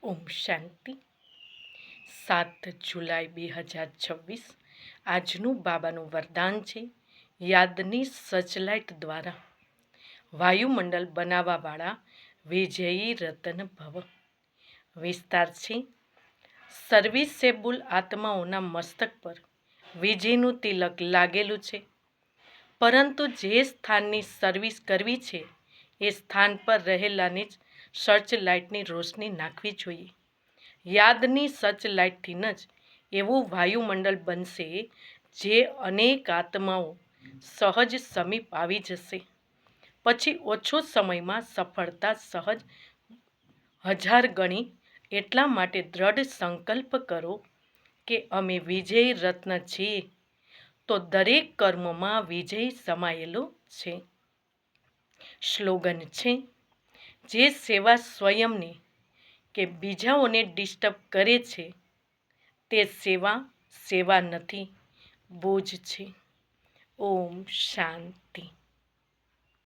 ઓમ શાંતિ. 7 જુલાઈ 2026 આજનું બાબાનું વરદાન છે. યાદની સચલાઇટ દ્વારા વાયુમંડળ બનાવવાવાળા વિજયી રતન ભવ. વિસ્તાર છે. સર્વિસેબલ આત્માઓના મસ્તક પર વિજયનું તિલક લાગેલું છે, પરંતુ જે સ્થાનની સર્વિસ કરવી છે એ સ્થાન પર રહેલાની જ સર્ચલાઇટની રોશની નાખવી જોઈએ. યાદની સર્ચલાઇટથી જ એવું વાયુમંડળ બનશે જે અનેક આત્માઓ સહજ સમીપ આવી જશે. પછી ઓછો સમયમાં સફળતા સહજ 1000 ગણી. એટલા માટે દ્રઢ સંકલ્પ કરો કે અમે વિજયી રત્ન છીએ, તો દરેક કર્મમાં વિજય સમાયેલો છે. સ્લોગન છે: જે સેવા સ્વયંને કે બીજાઓને ડિસ્ટર્બ કરે છે તે સેવા નથી, બોજ છે. ઓમ શાંતિ.